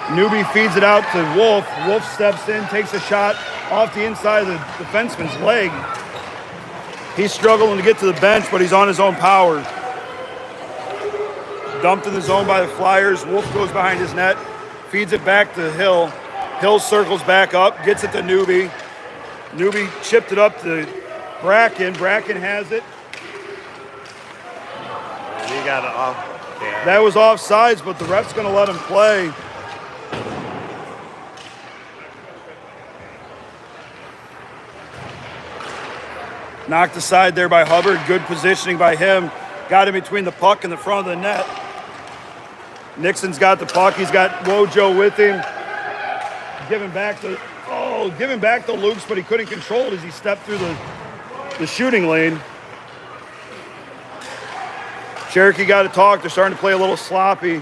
Newbie feeds it out to Wolf. Wolf steps in, takes a shot off the inside of the defenseman's leg. He's struggling to get to the bench, but he's on his own power. Dumped in the zone by the Flyers. Wolf goes behind his net, feeds it back to Hill. Hill circles back up, gets it to Newbie. Newbie chipped it up to Bracken. Bracken has it. And he got it off. Yeah. That was offsides, but the ref's going to let him play. Knocked aside there by Hubbard. Good positioning by him. Got him between the puck and the front of the net. Nixon's got the puck. He's got Wojo with him. Giving back to Lukes, but he couldn't control it as he stepped through the shooting lane. Cherokee got to talk. They're starting to play a little sloppy.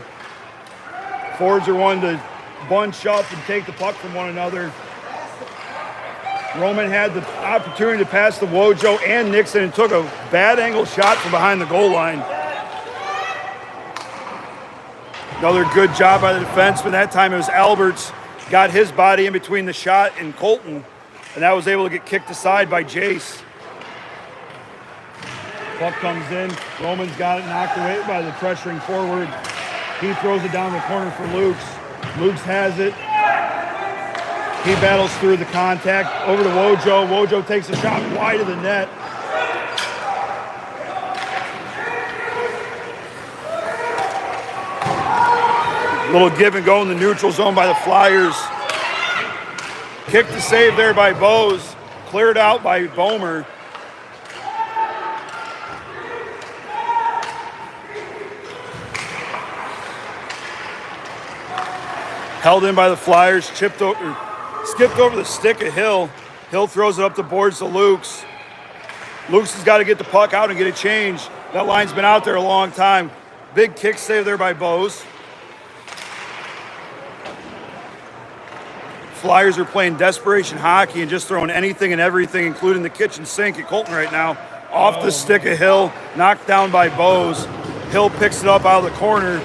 Forwards are wanting to bunch up and take the puck from one another. Roman had the opportunity to pass to Wojo and Nixon and took a bad angle shot from behind the goal line. Another good job by the defenseman. That time it was Alberts. Got his body in between the shot and Colton, and that was able to get kicked aside by Jace. Puck comes in. Roman's got it knocked away by the pressuring forward. He throws it down the corner for Lukes. Lukes has it. He battles through the contact. Over to Wojo. Wojo takes a shot wide of the net. Little give and go in the neutral zone by the Flyers. Kick to save there by Bose. Cleared out by Bomer. Held in by the Flyers. Skipped over the stick of Hill. Hill throws it up the boards to Lukes. Lukes has got to get the puck out and get a change. That line's been out there a long time. Big kick save there by Bose. Flyers are playing desperation hockey and just throwing anything and everything, including the kitchen sink at Colton right now. Off the stick of Hill, knocked down by Bose. Hill picks it up out of the corner.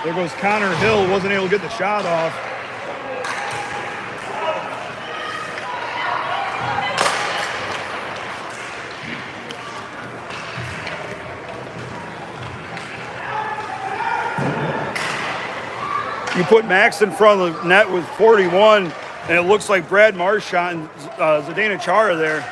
There goes Connor Hill, wasn't able to get the shot off. You put Max in front of the net with 41, and it looks like Brad Marchand and Zdeno Chara there.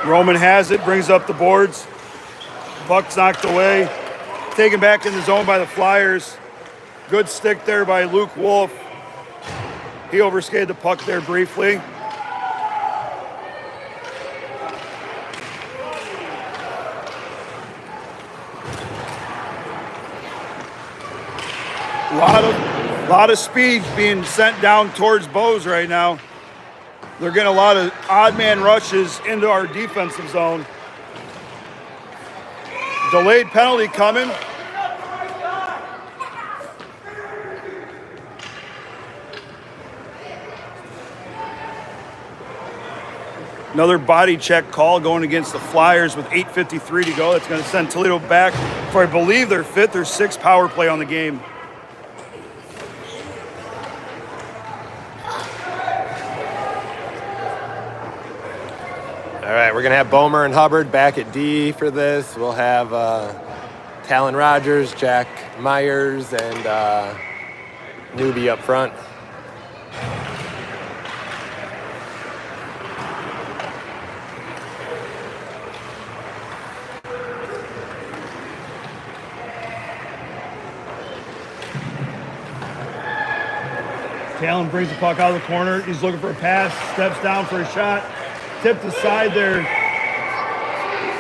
Roman has it, brings up the boards. Puck's knocked away. Taken back in the zone by the Flyers. Good stick there by Luke Wolf. He overskated the puck there briefly. A lot of speed being sent down towards Bose right now. They're getting a lot of odd man rushes into our defensive zone. Delayed penalty coming. Another body check call going against the Flyers with 8:53 to go. That's going to send Toledo back for, I believe, their fifth or sixth power play on the game. All right, we're going to have Bomer and Hubbard back at D for this. We'll have Talon Rogers, Jack Myers, and Newbie up front. Talon brings the puck out of the corner. He's looking for a pass, steps down for a shot. Tipped aside there.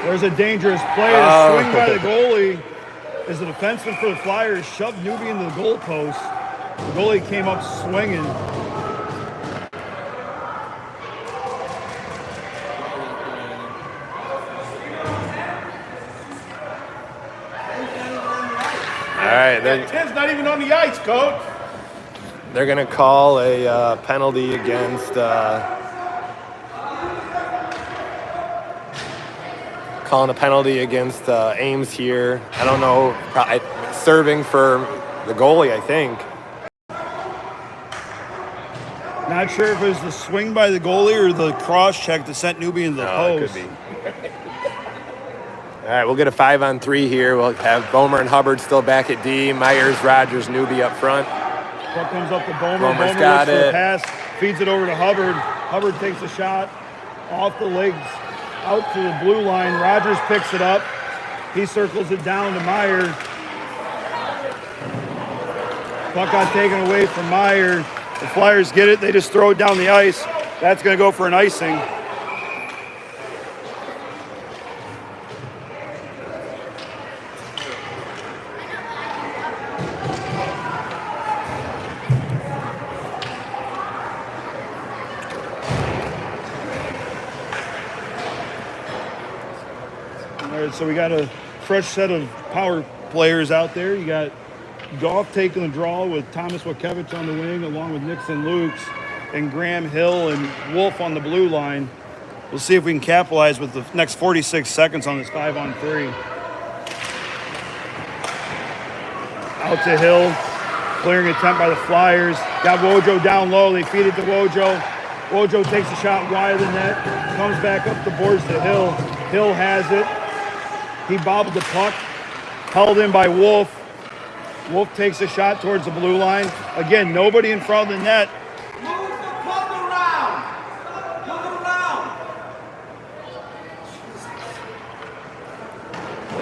There's a dangerous play. A swing by the goalie as the defenseman for the Flyers shoved Newbie into the goalpost. The goalie came up swinging. All right, then. Tim's not even on the ice, coach. They're going to call a penalty against Ames here. I don't know, serving for the goalie, I think. Not sure if it was the swing by the goalie or the cross check that sent Newby into the post. It could be. All right, we'll get a 5-on-3 here. We'll have Bomer and Hubbard still back at D. Myers, Rogers, Newby up front. Puck comes up to Bomer. Bomer's Bomer got looks for it. the pass, feeds it over to Hubbard. Hubbard takes a shot off the legs out to the blue line. Rogers picks it up. He circles it down to Meyer. Puck got taken away from Meyer. The Flyers get it. They just throw it down the ice. That's going to go for an icing. All right, so we got a fresh set of power players out there. You got Goff taking the draw with Thomas Wakevich on the wing, along with Nixon Lukes and Graham Hill and Wolf on the blue line. We'll see if we can capitalize with the next 46 seconds on this 5-on-3. Out to Hill, clearing attempt by the Flyers. Got Wojo down low. They feed it to Wojo. Wojo takes a shot wide of the net, comes back up the boards to Hill. Hill has it. He bobbled the puck, held in by Wolf. Wolf takes a shot towards the blue line. Again, nobody in front of the net. Move the puck around. Move it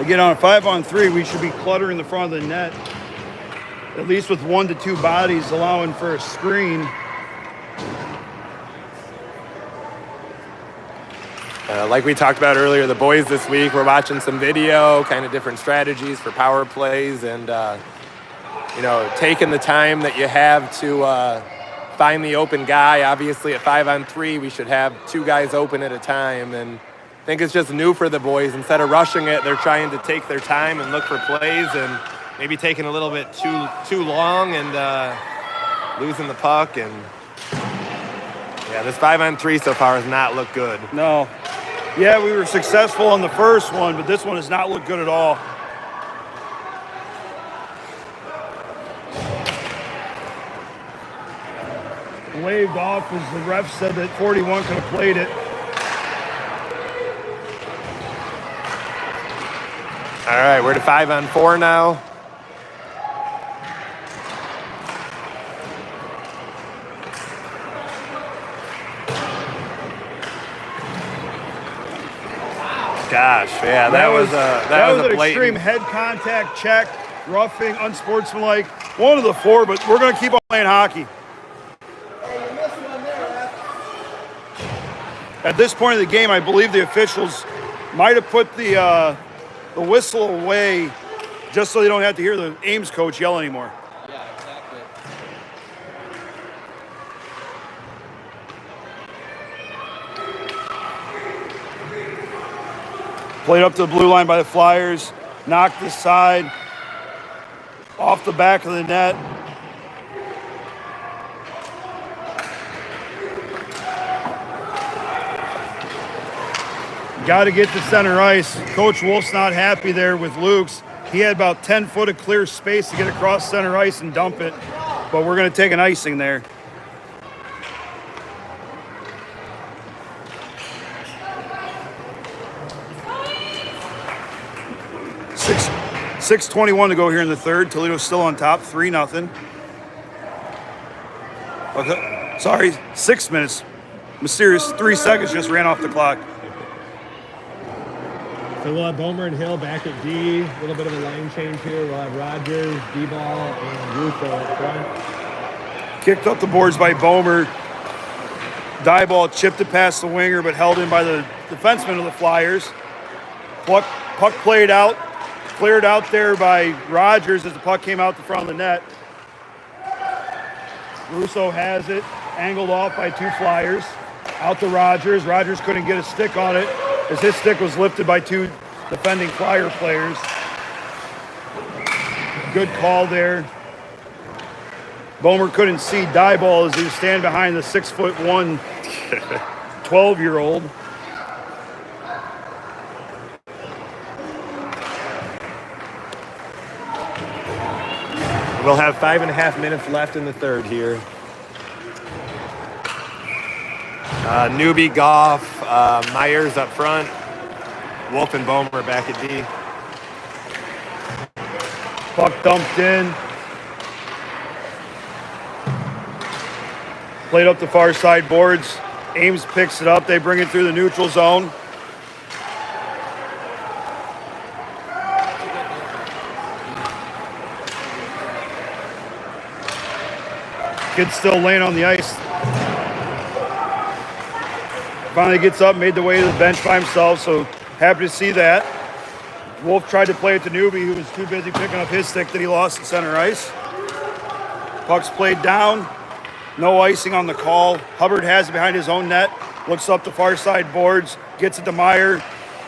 around. Again, on a 5-on-3, we should be cluttering the front of the net, at least with 1 to 2 bodies, allowing for a screen. Like we talked about earlier, the boys this week, we're watching some video, kind of different strategies for power plays, and taking the time that you have to find the open guy. Obviously, at 5-on-3, we should have 2 guys open at a time, and I think it's just new for the boys. Instead of rushing it, they're trying to take their time and look for plays, and maybe taking a little bit too long and losing the puck. And yeah, this 5-on-3 so far has not looked good. No. Yeah, we were successful on the first one, but this one has not looked good at all. Waved off as the ref said that 41 could have played it. All right, we're to 5-on-4 now. Gosh, yeah, that was an blatant extreme head contact check, roughing, unsportsmanlike. One of the 4, but we're going to keep on playing hockey. Hey, you missed one there, Ref. At this point of the game, I believe the officials might have put the whistle away just so they don't have to hear the Ames coach yell anymore. Yeah, exactly. Played up to the blue line by the Flyers, knocked this side, off the back of the net. Got to get to center ice. Coach Wolf's not happy there with Luke's. He had about 10 foot of clear space to get across center ice and dump it, but we're going to take an icing there. Six 6:21 to go here in the third. Toledo's still on top, 3-0. Okay. Sorry, 6 minutes. Mysterious 3 seconds just ran off the clock. So we'll have Bomer and Hill back at D. A little bit of a line change here. We'll have Rogers, D-Ball, and Russo up front. Kicked up the boards by Bomer. Die ball chipped it past the winger, but held in by the defenseman of the Flyers. Puck played out. Cleared out there by Rogers as the puck came out the front of the net. Russo has it. Angled off by 2 Flyers. Out to Rogers. Rogers couldn't get a stick on it as his stick was lifted by 2 defending Flyer players. Good call there. Bomer couldn't see die ball as he was standing behind the 6'1", 12-year-old. We'll have 5.5 minutes left in the third here. Newbie, Goff, Myers up front. Wolf and Bomer back at D. Puck dumped in. Played up the far side boards. Ames picks it up. They bring it through the neutral zone. Kid's still laying on the ice. Finally gets up, made the way to the bench by himself, so happy to see that. Wolf tried to play it to Newbie, who was too busy picking up his stick that he lost at center ice. Puck's played down. No icing on the call. Hubbard has it behind his own net. Looks up the far side boards. Gets it to Meyer.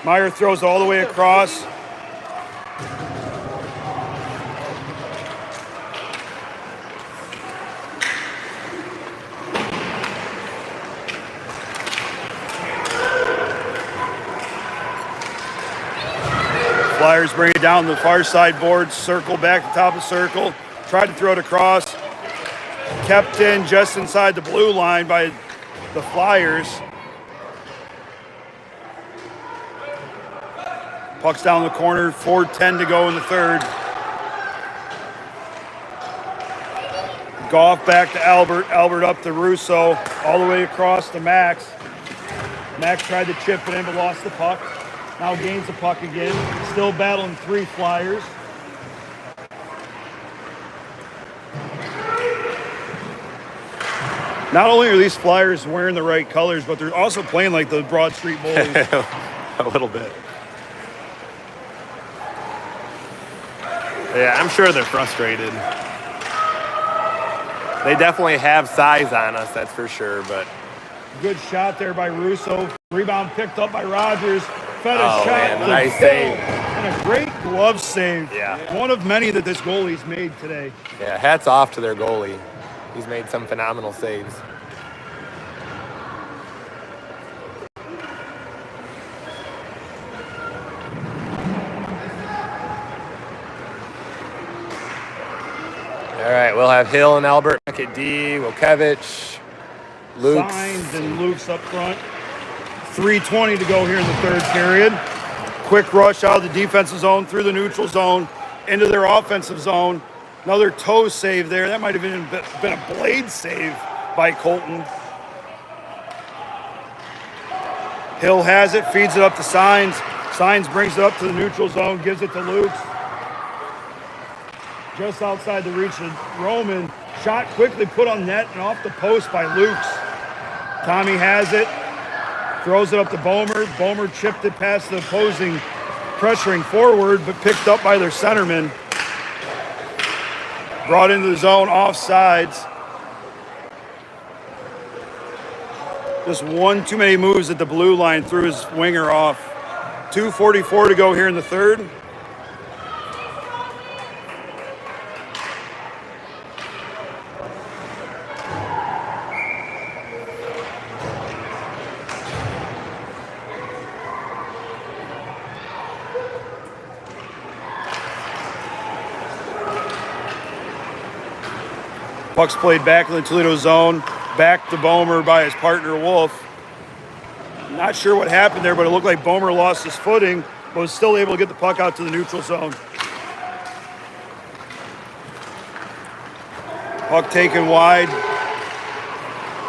Meyer throws it all the way across. Flyers bring it down the far side boards. Circle back to top of circle. Tried to throw it across. Kept in just inside the blue line by the Flyers. Puck's down the corner, 4:10 to go in the third. Goff back to Albert, Albert up to Russo, all the way across to Max. Max tried to chip it in but lost the puck. Now gains the puck again, still battling 3 Flyers. Not only are these Flyers wearing the right colors, but they're also playing like the Broad Street Bullies. A little bit. Yeah, I'm sure they're frustrated. They definitely have size on us, that's for sure, but... Good shot there by Russo. Rebound picked up by Rogers. Fed a shot. Man, nice save. And a great glove save. Yeah. One of many that this goalie's made today. Yeah, hats off to their goalie. He's made some phenomenal saves. All right, we'll have Hill and Albert back at D, Wilkevich, Luke. Signs and Luke's up front. 3:20 to go here in the third period. Quick rush out of the defensive zone through the neutral zone into their offensive zone. Another toe save there. That might have been a blade save by Colton. Hill has it, feeds it up to Signs. Signs brings it up to the neutral zone, gives it to Lukes. Just outside the reach of Roman. Shot quickly put on net and off the post by Lukes. Tommy has it, throws it up to Bomer. Bomer chipped it past the opposing, pressuring forward, but picked up by their centerman. Brought into the zone, offsides. Just one too many moves at the blue line, threw his winger off. 2:44 to go here in the third. Puck's played back in the Toledo zone, back to Bomer by his partner Wolf. Not sure what happened there, but it looked like Bomer lost his footing, but was still able to get the puck out to the neutral zone. Puck taken wide,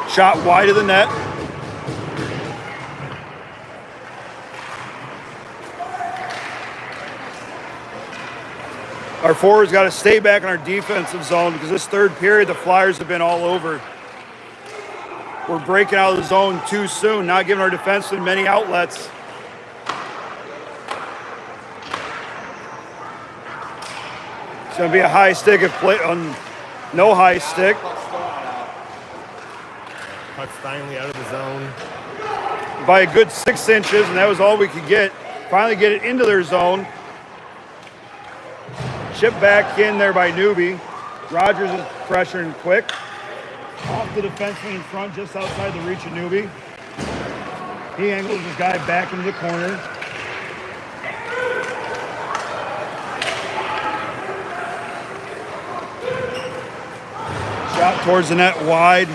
shot wide of the net. Our forwards got to stay back in our defensive zone because this third period, the Flyers have been all over. We're breaking out of the zone too soon, not giving our defensemen many outlets. It's going to be a high stick if play on no high stick. Puck's finally out of the zone. By a good 6 inches, and that was all we could get. Finally get it into their zone. Chip back in there by Newbie. Rogers is pressuring quick. Off the defenseman in front, just outside the reach of Newby. He angles his guy back into the corner. Shot towards the net wide.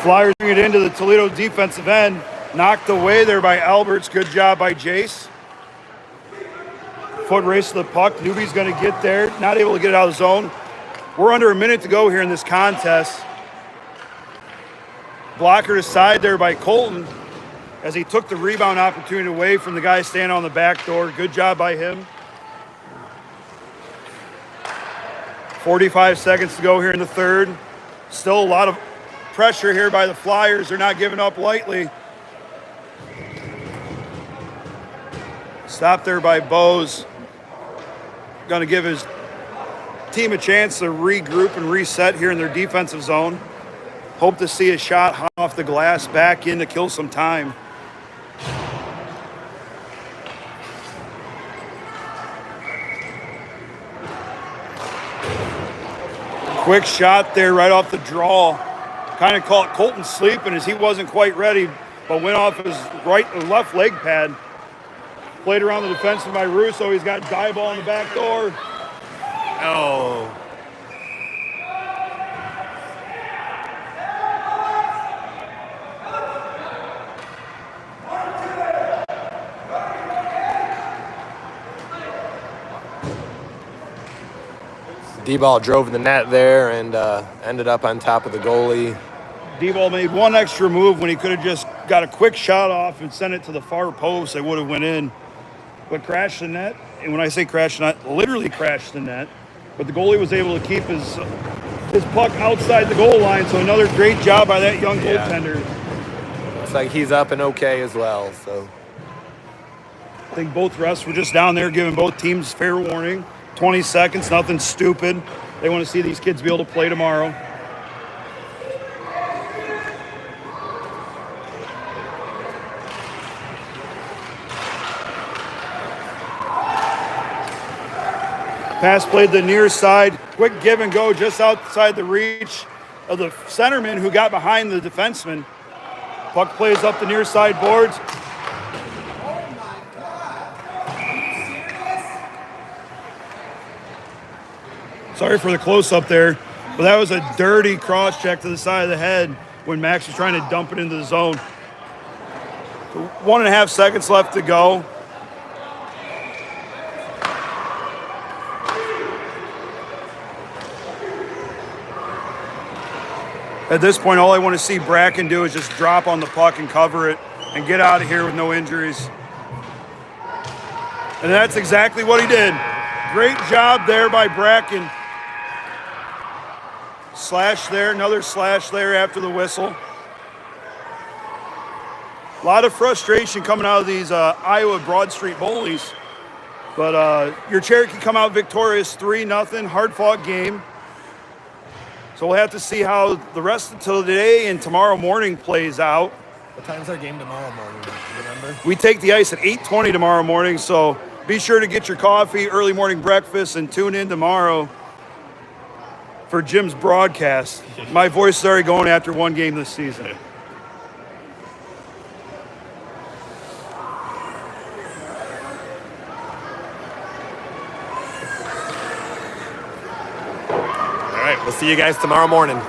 Flyers bring it into the Toledo defensive end. Knocked away there by Alberts. Good job by Jace. Foot race to the puck. Newby's going to get there. Not able to get it out of the zone. We're under a minute to go here in this contest. Blocker to side there by Colton as he took the rebound opportunity away from the guy standing on the back door. Good job by him. 45 seconds to go here in the third. Still a lot of pressure here by the Flyers. They're not giving up lightly. Stopped there by Bose. Going to give his team a chance to regroup and reset here in their defensive zone. Hope to see a shot hung off the glass back in to kill some time. Quick shot there right off the draw. Kind of caught Colton sleeping as he wasn't quite ready, but went off his left leg pad. Played around the defenseman by Russo. He's got die ball in the back door. Oh. D-ball drove the net there and ended up on top of the goalie. D-ball made one extra move when he could have just got a quick shot off and sent it to the far post. They would have went in, but crashed the net. And when I say crashed the net, literally crashed the net. But the goalie was able to keep his puck outside the goal line. So another great job by that young goaltender. Looks like he's up and okay as well. So I think both refs were just down there giving both teams fair warning. 20 seconds, nothing stupid. They want to see these kids be able to play tomorrow. Pass played the near side. Quick give and go just outside the reach of the centerman who got behind the defenseman. Puck plays up the near side boards. Sorry for the close-up there, but that was a dirty cross-check to the side of the head when Max was trying to dump it into the zone. 1.5 seconds left to go. At this point, all I want to see Bracken do is just drop on the puck and cover it and get out of here with no injuries. And that's exactly what he did. Great job there by Bracken. Slash there, another slash there after the whistle. A lot of frustration coming out of these Iowa Broad Street Bullies. But your Cherokee come out victorious 3-0, hard-fought game. So we'll have to see how the rest of today and tomorrow morning plays out. what time's our game tomorrow morning? Do you remember? We take the ice at 8:20 tomorrow morning, so be sure to get your coffee, early morning breakfast, and tune in tomorrow for Jim's broadcast. My voice is already going after one game this season. All right, we'll see you guys tomorrow morning.